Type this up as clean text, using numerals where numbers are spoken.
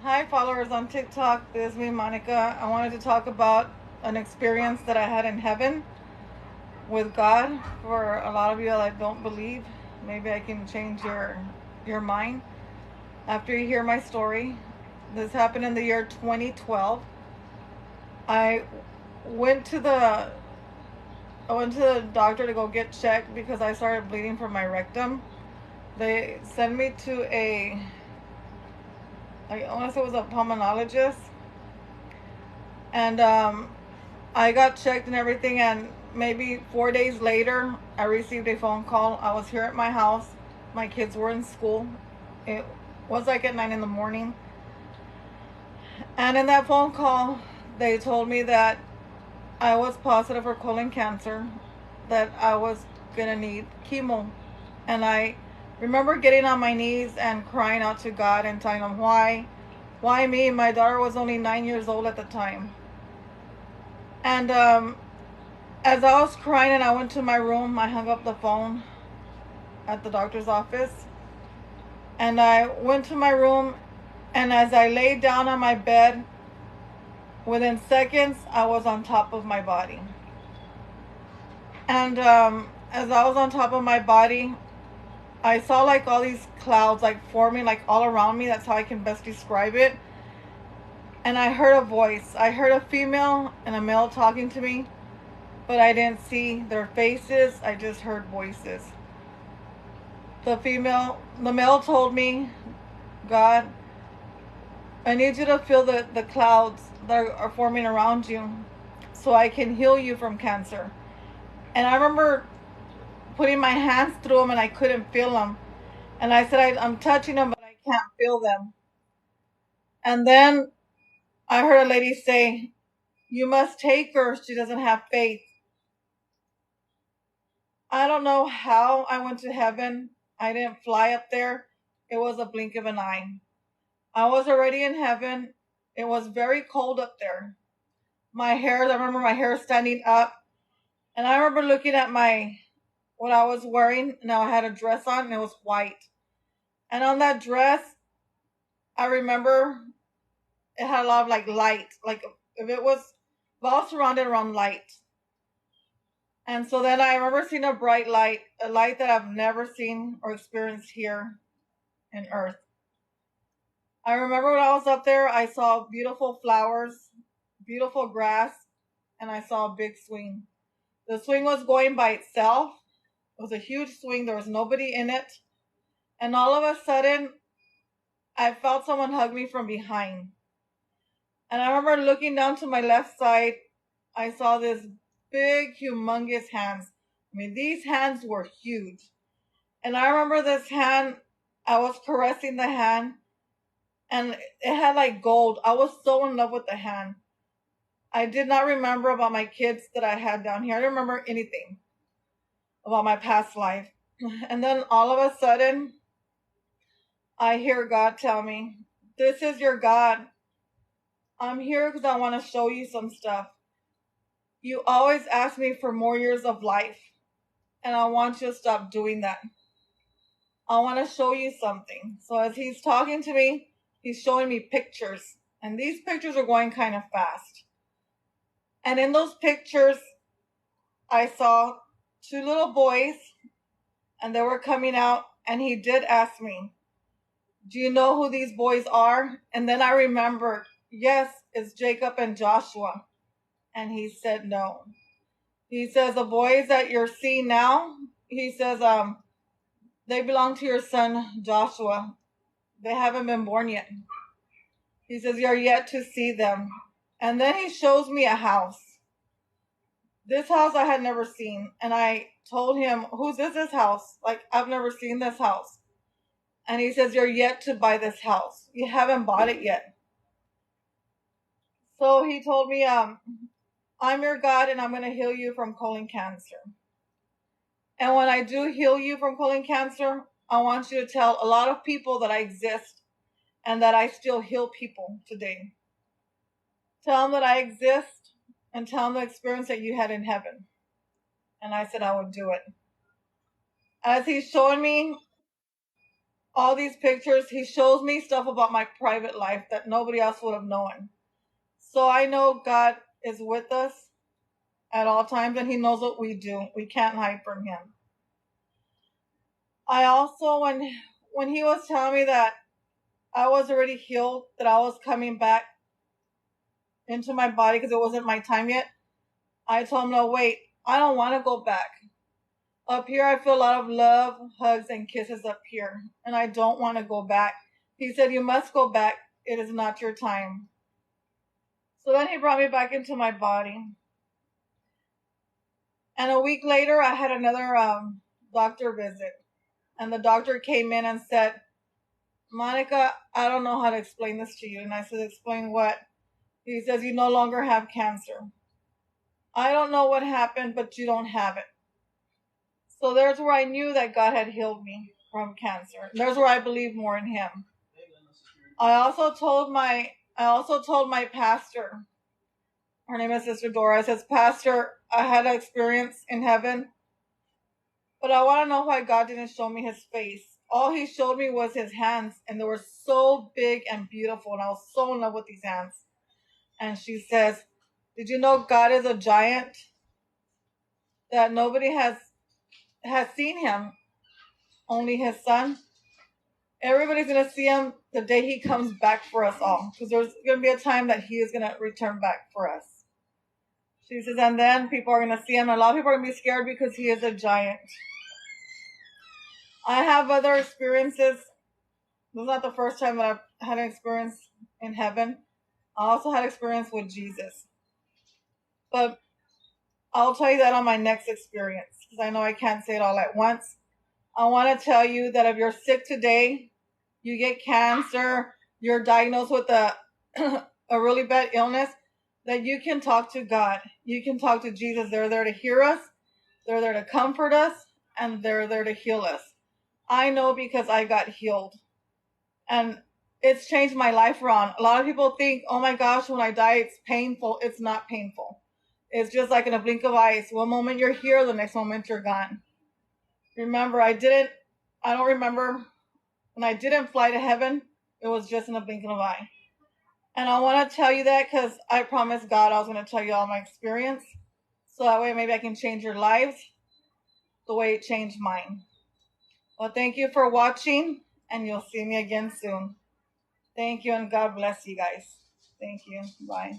Hi, followers on TikTok. This is me, Monica. I wanted to talk about an experience that I had in heaven with God. For a lot of you that don't believe, maybe I can change your mind after you hear my story. This happened in the year 2012. I went to the I went to the doctor to go get checked because I started bleeding from my rectum. They sent me to I want to say it was a pulmonologist, and I got checked and everything, and maybe 4 days later, I received a phone call. I was here at my house. My kids were in school. It was like at 9 in the morning. And in that phone call, they told me that I was positive for colon cancer, that I was going to need chemo. And I remember getting on my knees and crying out to God and telling him, why? Why me? My daughter was only 9 years old at the time. And as I was crying and I went to my room, I hung up the phone at the doctor's office. And I went to my room, and as I laid down on my bed, within seconds, I was on top of my body. And as I was on top of my body, I saw like all these clouds like forming like all around me. That's how I can best describe it. And I heard a voice. I heard a female and a male talking to me, but I didn't see their faces. I just heard voices. The male told me, God, I need you to feel the clouds that are forming around you so I can heal you from cancer. And I remember putting my hands through them and I couldn't feel them. And I said, I'm touching them, but I can't feel them. And then I heard a lady say, you must take her. She doesn't have faith. I don't know how I went to heaven. I didn't fly up there. It was a blink of an eye. I was already in heaven. It was very cold up there. I remember my hair standing up. And I remember looking at what I was wearing. Now I had a dress on and it was white. And on that dress, I remember it had a lot of like light. Like if it was all surrounded around light. And so then I remember seeing a bright light, a light that I've never seen or experienced here in Earth. I remember when I was up there, I saw beautiful flowers, beautiful grass, and I saw a big swing. The swing was going by itself. It was a huge swing. There was nobody in it. And all of a sudden, I felt someone hug me from behind. And I remember looking down to my left side. I saw this big, humongous hands. I mean, these hands were huge. And I remember this hand, I was caressing the hand, and it had like gold. I was so in love with the hand. I did not remember about my kids that I had down here. I didn't remember anything about my past life. And then all of a sudden, I hear God tell me, this is your God. I'm here because I want to show you some stuff. You always ask me for more years of life, and I want you to stop doing that. I want to show you something. So as he's talking to me, he's showing me pictures, and these pictures are going kind of fast. And in those pictures, I saw two little boys, and they were coming out, and he did ask me, do you know who these boys are? And then I remembered, yes, it's Jacob and Joshua. And he said no. He says, the boys that you're seeing now, he says, they belong to your son Joshua. They haven't been born yet. He says, you're yet to see them. And then he shows me a house. This house I had never seen. And I told him, whose is this house? Like, I've never seen this house. And he says, you're yet to buy this house. You haven't bought it yet. So he told me, I'm your God and I'm going to heal you from colon cancer. And when I do heal you from colon cancer, I want you to tell a lot of people that I exist and that I still heal people today. Tell them that I exist and tell them the experience that you had in heaven. And I said I would do it. As he's showing me, all these pictures. He shows me stuff about my private life that nobody else would have known. So I know God is with us at all times, and He knows what we do. We can't hide from Him. I also, when He was telling me that I was already healed, that I was coming back into my body because it wasn't my time yet, I told Him, no, wait, I don't want to go back. Up here, I feel a lot of love, hugs, and kisses up here, and I don't want to go back. He said, you must go back. It is not your time. So then He brought me back into my body. And a week later, I had another doctor visit. And the doctor came in and said, Monica, I don't know how to explain this to you. And I said, explain what? He says, you no longer have cancer. I don't know what happened, but you don't have it. So there's where I knew that God had healed me from cancer. There's where I believe more in Him. I also told my pastor, her name is Sister Dora. I says, Pastor, I had an experience in heaven, but I want to know why God didn't show me His face. All He showed me was His hands, and they were so big and beautiful, and I was so in love with these hands. And she says, did you know God is a giant? That nobody has seen Him, only His Son. Everybody's going to see Him the day He comes back for us all, because there's going to be a time that He is going to return back for us. She says, and then people are going to see Him. A lot of people are going to be scared because He is a giant. I have other experiences. This is not the first time that I've had an experience in heaven. I also had experience with Jesus. But I'll tell you that on my next experience, because I know I can't say it all at once. I want to tell you that if you're sick today, you get cancer, you're diagnosed with a really bad illness, that you can talk to God. You can talk to Jesus. They're there to hear us. They're there to comfort us. And they're there to heal us. I know because I got healed. And it's changed my life around. A lot of people think, oh my gosh, when I die, it's painful. It's not painful. It's just like in a blink of eyes. One moment you're here, the next moment you're gone. Remember, I don't remember when I didn't fly to heaven. It was just in a blink of an eye. And I want to tell you that because I promised God I was going to tell you all my experience. So that way maybe I can change your lives the way it changed mine. Well, thank you for watching, and you'll see me again soon. Thank you, and God bless you guys. Thank you. Bye.